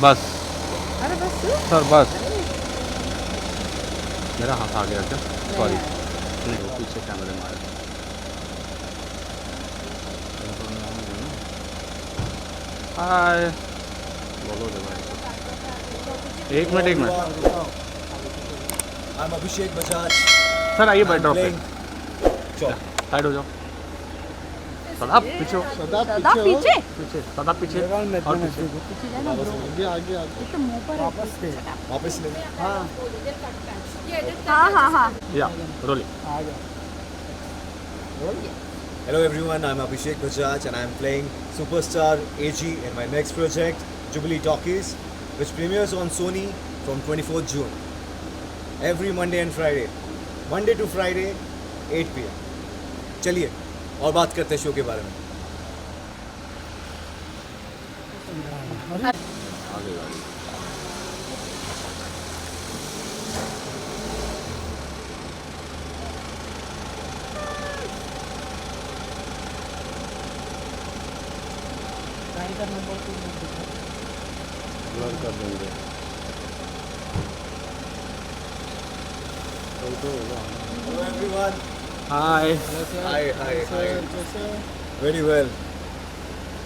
बस अरे बस सर बस मेरा हाथ आ गया क्या सॉरी नहीं वो पीछे कैमरे में आया हाय बोलो दे भाई एक minute I'm Abhishek Bajaj. Sir आइए I'm बैठ ड्रॉप पे playing- Sure. साइड हो जाओ सदा पीछे हो दादा दादा पीछे पीछे सदा पीछे और पीछे पीछे जाना bro। ये तो मुंह पर वापस से वापस ले हाँ हाँ हाँ हाँ या रोलिंग आ गया Hello everyone, I'm Abhishek Bajaj and I'm playing Superstar AG in my next project, Jubilee Talkies, which premieres on Sony from 24th June. Every Monday and Friday. Monday to Friday, 8 p.m. चलिए और बात करते हैं show के बारे में. आगे गाड़ी गाड़ी का नंबर तो नहीं दिखा। ब्लर कर देंगे Hello everyone. Hi Hi. Very well.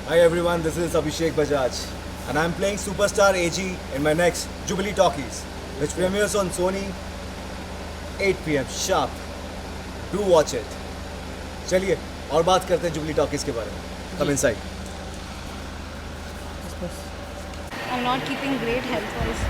Hi everyone, this is Abhishek Bajaj and I'm playing Superstar AG in my next Jubilee Talkies, which premieres on Sony 8 p.m. sharp. Do watch it. चलिए और बात करते हैं jubilee talkies के बारे में. Come inside. I'm not keeping great health wise.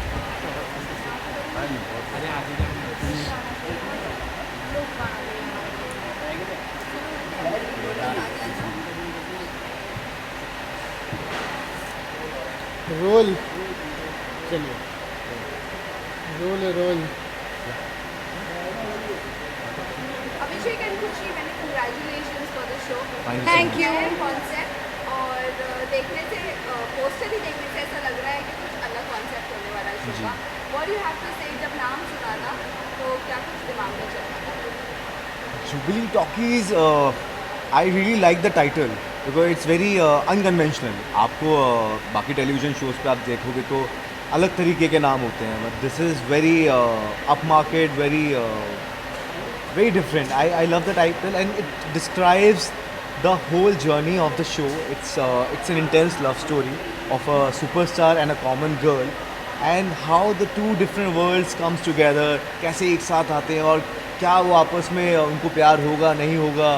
Roll चलिए roll Abhishek and Khushi, many congratulations for the show. Thank you. नया concept और देखने से पोस्टर ही देखने से ऐसा लग रहा है कि कुछ अलग कॉन्सेप्ट होने वाला है शो का. What do you have to say? जब नाम सुना था तो क्या कुछ दिमाग में चल रहा था? Jubilee Talkies, I really like the title because it's very unconventional. आपको बाकी टेलीविजन शोज पे आप देखोगे तो अलग तरीके के नाम होते हैं, but this is very up market, very different. I love the title and it describes the whole journey of the show. It's an intense love story of a superstar and a common girl and how the two different worlds comes together. कैसे एक साथ आते हैं और क्या वो आपस में उनको प्यार होगा नहीं होगा.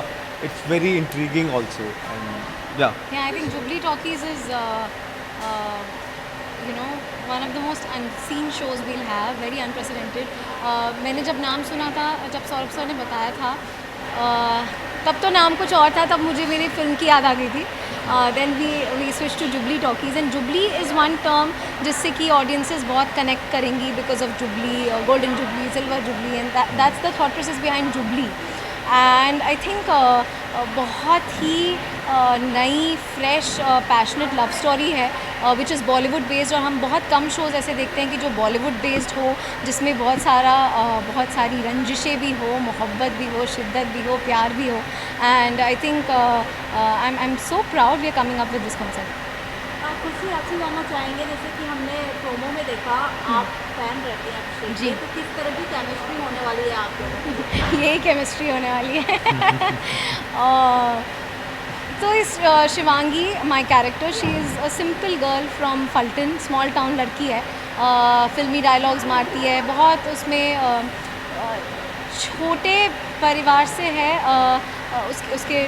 It's very intriguing also and yeah. Yeah, I think Jubilee Talkies is, one of the most unseen shows we'll have, very unprecedented. मैंने जब नाम सुना था, जब सौरभ सर ने बताया था, तब तो नाम कुछ और था, तब मुझे मेरी फिल्म की याद आ गई थी. Then we switched to Jubilee Talkies and Jubilee is one term जिससे कि audiences बहुत connect करेंगी because of Jubilee, Golden Jubilee, Silver Jubilee and that's the thought process behind Jubilee. And I think बहुत ही नई फ्रेश पैशनेट लव स्टोरी है which is Bollywood based. और हम बहुत कम शोज़ ऐसे देखते हैं कि जो बॉलीवुड बेस्ड हो, जिसमें बहुत सारी रंजिशें भी हो, मोहब्बत भी हो, शिद्दत भी हो, प्यार भी हो. And I think I am so proud we are coming up with this concept. Khushi आपसे जानना चाहेंगे, जैसे कि हमने प्रोमो में देखा आप फैन रहते हैं अभिषेक जी. के, तो किस तरह की केमिस्ट्री होने वाली है आप लोगों की? यही केमिस्ट्री होने वाली है. तो इस Shivangi my character, she is a simple girl from Phaltan, small town लड़की है. फिल्मी डायलॉग्स मारती है बहुत, उसमें छोटे परिवार से है. उसके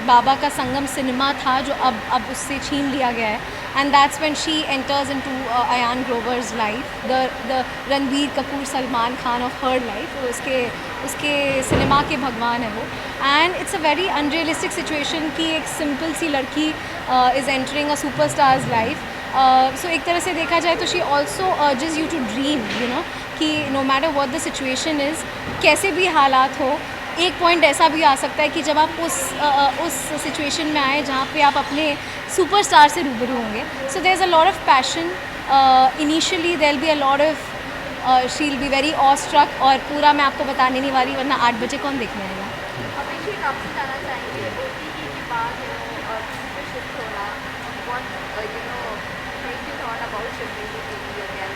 बाबा का संगम सिनेमा था जो अब उससे छीन लिया गया है. And that's when she enters into Ayaan Grover's life, the Ranbir Kapoor Salman Khan of her life. उसके सिनेमा के भगवान है वो. And it's a very unrealistic situation कि एक सिंपल सी लड़की is entering a superstar's life. So एक तरह से देखा जाए तो she also urges you to dream, कि no matter what the situation is, कैसे भी हालात हो, एक पॉइंट ऐसा भी आ सकता है कि जब आप उस सिचुएशन में आए जहाँ पे आप अपने सुपरस्टार से रूबरू होंगे. So there is a lot of passion. Initially there will be a lot of she will be very awestruck, और पूरा मैं आपको बताने नहीं वाली वरना 8 बजे कौन देखने आएगा. अभिषेक आपसे जानना चाहेंगे OTT के बाद टीवी पे शिफ्ट होना, what make you thought about shifting to TV again?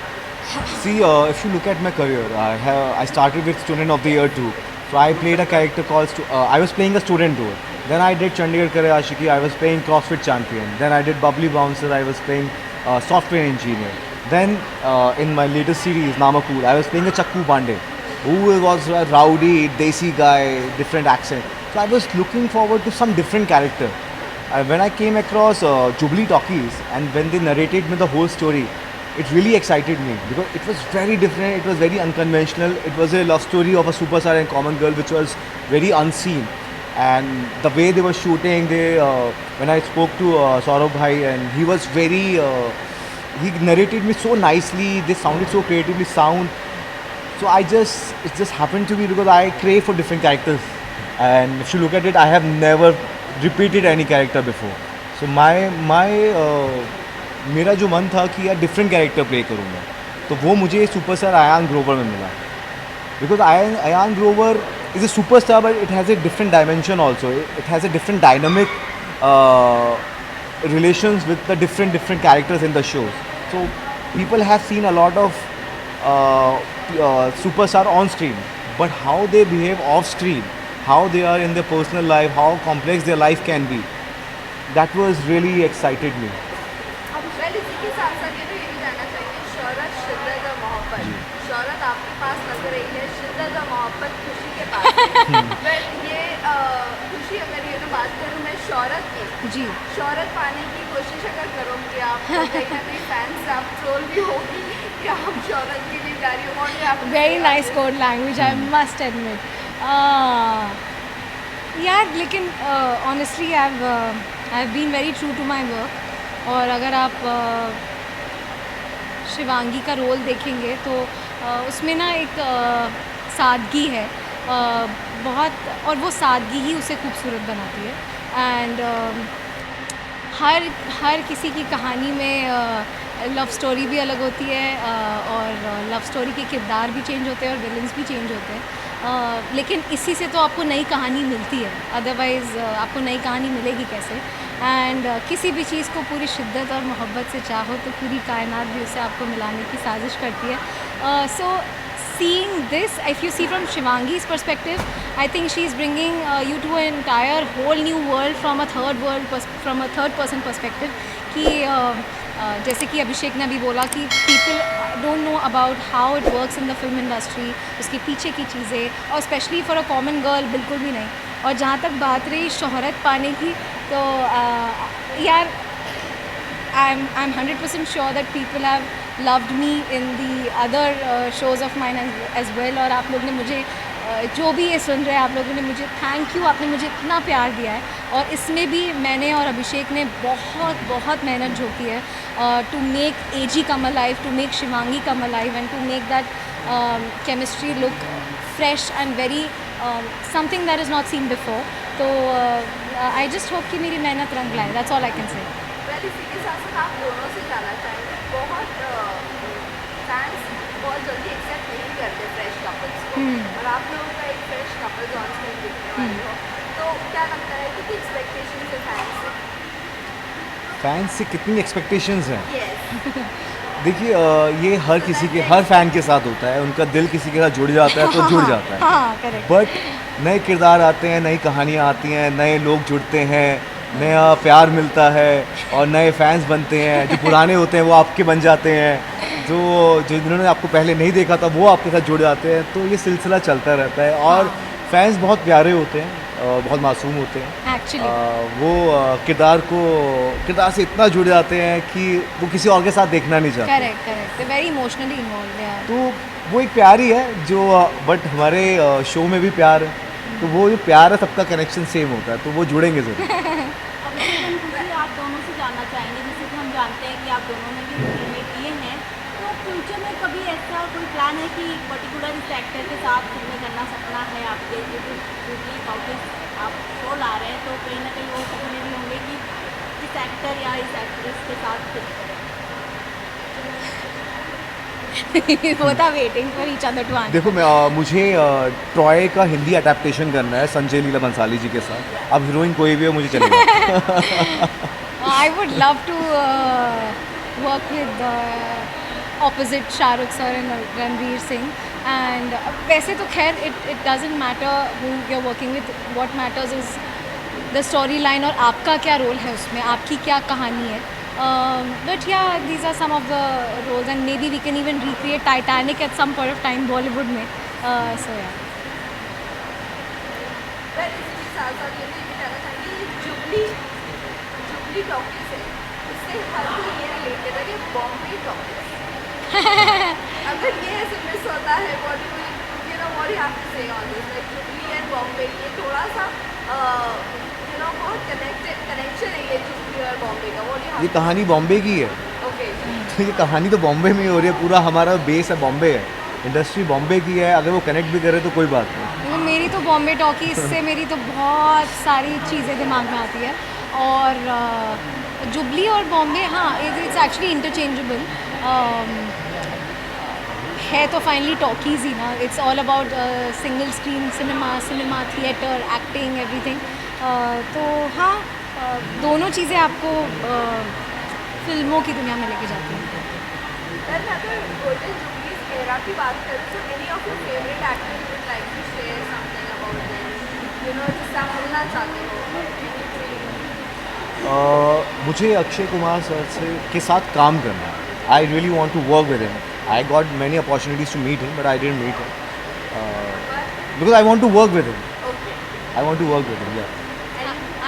See, if you look at my career, I started with Student of the Year 2. So I played a character called, I was playing a student role. Then I did Chandigarh Kare Ashiki, I was playing CrossFit champion. Then I did Bubbly Bouncer, I was playing software engineer. Then in my latest series, Namakul, I was playing a Chakku Pandey, who was a rowdy, desi guy, different accent. So I was looking forward to some different character. When I came across Jubilee Talkies and when they narrated me the whole story, it really excited me because it was very different, it was very unconventional. It was a love story of a superstar and common girl which was very unseen. And the way they were shooting, when I spoke to Saurabh Bhai, and he was very, he narrated me so nicely, they sounded so creatively sound. So it just happened to be because I crave for different characters. And if you look at it, I have never repeated any character before. So मेरा जो मन था कि यार different character play करूँगा, तो वो मुझे सुपरस्टार अयान ग्रोवर में मिला. Because Ayaan Grover is a superstar but it has a different dimension also. It has a different dynamic relations with the different characters in the shows. So people have seen a lot of superstar on screen, but how they behave off screen, how they are in their personal life, how complex their life can be, that was really excited me. Well इसी के साथ साथ ये तो ये भी जानना चाहिए, शोहरत, शिद्दत और मोहब्बत. शोहरत आपके पास नजर रही है, शिद्दत और मोहब्बत खुशी के पास. वेल ये खुशी, अगर ये तो बात करूँ मैं शोहरत की, जी. शोहरत पाने की कोशिश अगर करोगे आप, तो कहीं ना कहीं फैंस से आप ट्रोल भी होगी कि आप शोहरत के लिए जा रही हो. Very nice code language, I must admit. यार लेकिन honestly I have been very true to my work. और अगर आप शिवांगी का रोल देखेंगे तो उसमें ना एक सादगी है बहुत, और वो सादगी ही उसे खूबसूरत बनाती है. एंड हर किसी की कहानी में लव स्टोरी भी अलग होती है, और लव स्टोरी के किरदार भी चेंज होते हैं और विलन्स भी चेंज होते हैं. लेकिन इसी से तो आपको नई कहानी मिलती है, अदरवाइज़ आपको नई कहानी मिलेगी कैसे. एंड किसी भी चीज़ को पूरी शिद्दत और मोहब्बत से चाहो तो पूरी कायनात भी उसे आपको मिलाने की साजिश करती है. सो seeing this, if you see from Shivangi's perspective, I think she is bringing you to an entire whole new world from a third person perspective. कि जैसे कि अभिषेक ने अभी बोला कि people don't know about how it works in the film industry, उसके पीछे की चीज़ें, और specially for a common girl बिल्कुल भी नहीं. और जहाँ तक बात रही शोहरत पाने की, तो यार I'm 100% sure that people have loved me in the other shows of mine as well. और आप लोग ने मुझे जो भी ये सुन रहे हैं, आप लोगों ने मुझे थैंक यू, आपने मुझे इतना प्यार दिया है. और इसमें भी मैंने और अभिषेक ने बहुत मेहनत झोंकी है to make AG come alive, to make Shivangi come alive, and to make that chemistry look fresh and very something that is not seen before. तो आई जस्ट होप कि मेरी मेहनत रंग लाए. That's all I can say. Well इसी के साथ साथ आप दोनों से जानना चाहेंगे, बहुत फैंस बहुत जल्दी एक्सेप्ट नहीं करते फ्रेश कपल्स को, और आप लोगों का एक फ्रेश कपल्स ऑन स्क्रीन दिखने वाले हो, तो क्या लगता है कि एक्सपेक्टेशन है फैंस से कितनी एक्सपेक्टेशंस हैं? यस. देखिए ये हर किसी के, हर फैन के साथ होता है. उनका दिल किसी के साथ जुड़ जाता है तो जुड़ जाता है. हाँ, करेक्ट. बट नए किरदार आते हैं, नई कहानियाँ आती हैं, नए लोग जुड़ते हैं, नया प्यार मिलता है, और नए फैंस बनते हैं. जो पुराने होते हैं वो आपके बन जाते हैं, जो जिन्होंने आपको पहले नहीं देखा था वो आपके साथ जुड़ जाते हैं. तो ये सिलसिला चलता रहता है. और फैंस बहुत प्यारे होते हैं, बहुत मासूम होते हैं. एक्चुअली वो किरदार से इतना जुड़ जाते हैं कि वो किसी और के साथ देखना नहीं चाहते. करेक्ट वेरी इमोशनली इन्वॉल्व है. तो वो एक प्यार ही है जो, बट हमारे शो में भी प्यार है, तो वो जो प्यार है सबका कनेक्शन सेम होता है, तो वो जुड़ेंगे ज़रूर. आप दोनों से जानना चाहेंगे, जैसे कि हम जानते हैं कि आप दोनों ने भी फिल्में किए हैं, तो फ्यूचर में कभी ऐसा कोई प्लान है कि पर्टिकुलर इस एक्टर के साथ फिल्में करना सपना है आपके? जुबली टॉकीज आप शो ला रहे हैं, तो कहीं ना कहीं वो सपने भी होंगे कि इस एक्टर या इस एक्ट्रेस के साथ फिल्म करें. वो था waiting for each other to answer. देखो मुझे ट्रॉय का हिंदी अडेप्टेशन करना है संजय लीला बंसाली जी के साथ. अब हीरोइन कोई भी हो मुझे चलेगा. आई I would love to work with opposite Shahrukh sir and Ranveer Singh. And वैसे तो खैर it doesn't matter who you're working with. What matters is the storyline और आपका क्या रोल है उसमें, आपकी क्या कहानी है. But yeah, these are some of the roles, and maybe we can even recreate Titanic at some point of time Bollywood में. So yeah. मैं इसी के साथ साथ ये भी कहना चाहूँगी जुबली टॉकीज है, उससे हर कोई ये रिलेटेड है कि बॉम्बे टॉकीज अगर ये ऐसे मिस होता है Bollywood, you know what you have to say on this, like Jubilee and Bombay ये थोड़ा सा यू नो बहुत कनेक्शन है ये जुबली और बॉम्बे का. व्हाट यू ये कहानी बॉम्बे की है, ओके तो ये कहानी तो बॉम्बे में ही हो रही है. पूरा हमारा बेस है बॉम्बे है, इंडस्ट्री बॉम्बे की है. अगर वो कनेक्ट भी करे तो कोई बात नहीं. तो मेरी तो बॉम्बे टॉकीज से मेरी तो बहुत सारी चीज़ें दिमाग में आती है. और जुबली और बॉम्बे, हाँ, इट्स एक्चुअली इंटरचेंजेबल है. तो फाइनली टॉकीज ही ना, it's all about single screen cinema theatre, acting, everything. तो हाँ, दोनों चीज़ें आपको फिल्मों की दुनिया में लेके जाती हैं. Then अगर गोल्डन जुबलीज एरा की बात करें तो any of your favourite actors would like to share something about them, you know, जिससे आप मिलना चाहते हो. मुझे अक्षय कुमार सर से के साथ काम करना है. I really want to work with him. I got many opportunities to meet him, but I didn't meet him because I want to work with him. I want to work with him.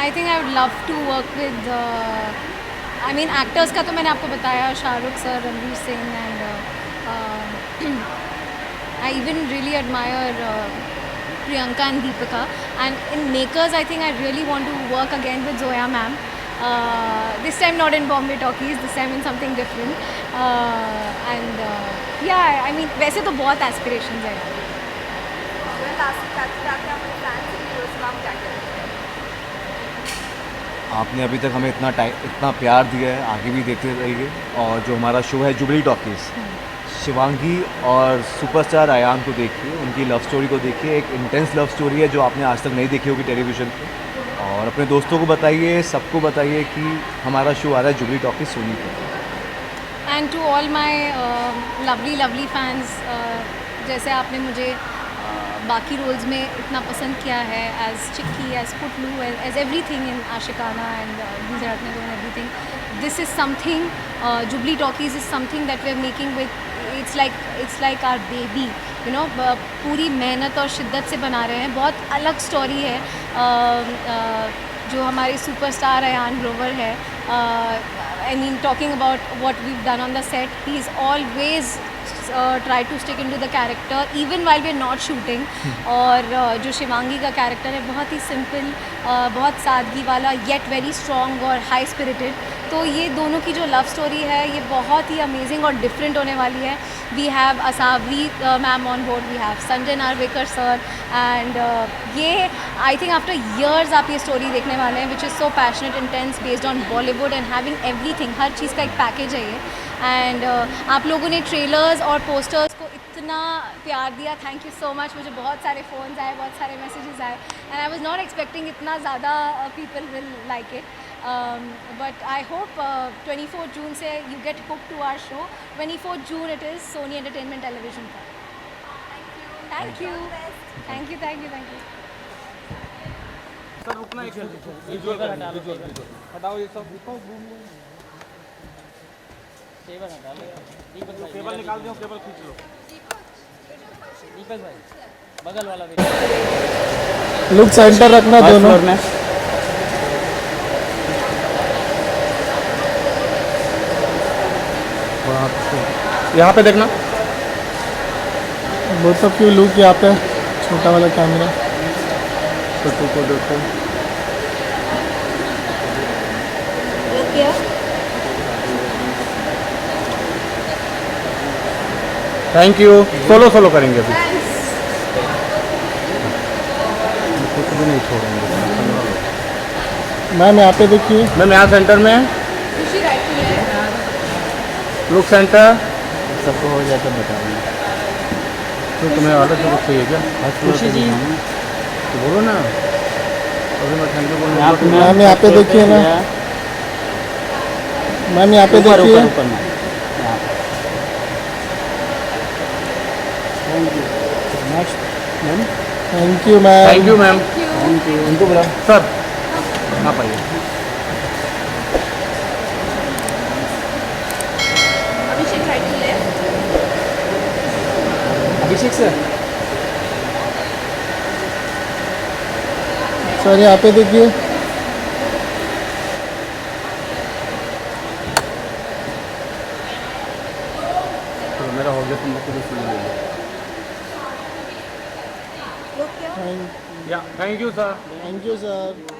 I think I would love to work with I mean actors का तो मैंने आपको बताया, Shahrukh sir, Ranveer Singh, and I even really admire Priyanka and Deepika. And in makers I think I really want to work again with Zoya ma'am. This time not in Bombay Talkies, this time in something different. And yeah, I mean वैसे तो बहुत aspirations है. Last जाते अपने plan से heroes का आप क्या करेंगे? आपने अभी तक हमें इतना प्यार दिया है, आगे भी देते रहिए. और जो हमारा शो है जुबली टॉकीज़, शिवांगी और सुपरस्टार अयान को देखिए, उनकी लव स्टोरी को देखिए. एक इंटेंस लव स्टोरी है जो आपने आज तक नहीं देखी होगी टेलीविज़न पे. और अपने दोस्तों को बताइए, सबको बताइए कि हमारा शो आ रहा है जुबली टॉकीज़ सोनी पे. And to all my lovely fans, जैसे आपने मुझे बाकी रोल्स में इतना पसंद किया है, as Chikki, as Putlu, as everything in Aashiqana and डीजर अटनगो and everything, this is something, Jubilee Talkies is something that we are making with, it's like our baby, you know. पूरी मेहनत और शिद्दत से बना रहे हैं. बहुत अलग स्टोरी है. जो हमारे सुपरस्टार अयान ग्रोवर है, I mean talking about what we've done on the set, he's always try to stick into the character even while we're not shooting. और जो शिवांगी का कैरेक्टर है बहुत ही सिंपल, बहुत सादगी वाला, yet very strong और high spirited. तो ये दोनों की जो लव स्टोरी है ये बहुत ही अमेजिंग और डिफरेंट होने वाली है. We have Asavari ma'am on board, we have Sanjay Narvekar sir, and ये आई थिंक आफ्टर ईयर्स आप ये स्टोरी देखने वाले हैं, which is so passionate, intense, based on Bollywood and having everything, हर चीज़ का एक पैकेज है ये. एंड आप लोगों ने ट्रेलर्स और पोस्टर्स को इतना प्यार दिया, थैंक यू सो मच. मुझे बहुत सारे फ़ोन्स आए, बहुत सारे मैसेजेस आए, and I was not expecting इतना ज़्यादा people will like it. But I hope 24 June से you get hook to our show. 24 June it is Sony Entertainment Television पर. Thank you. सर रुकना एक विजुअल हटाओ ये सब. केबल निकाल दो, केबल खींच लो. दीपक भाई बगल वाला भी लुक सेंटर रखना दोनों में. यहाँ पे देखना. बोथ ऑफ यू लुक यहाँ पे, छोटा वाला कैमरा. छोटू को देखो. Thank you. सोलो करेंगे अभी. कुछ भी नहीं छोड़ेंगे. मैम यहाँ पे देखिए. मैम यहाँ सेंटर में लुक सेंटर. सबको हो जाए तो बताओ. तो तुम्हें ऑर्डर सब चाहिए क्या? खुशी जी तो बोलो ना. अभी मैं थैंक यू बोलूँगा. मैम यहाँ पे देखिए ना. मैम यहाँ पे ऊपर देखिए। ऊपर ऊपर मैम यहाँ पे। Thank you. Next ma'am. Thank you ma'am. Thank you ma'am. Thank you. उनको बुलाओ सर, यहाँ पाइए। अभिषेक टाइटल ले। अभिषेक सर, सर यहाँ पे देखिए। तो मेरा हो गया, तुम लोग को भी सुन लीजिए। या thank you sir. Thank you sir.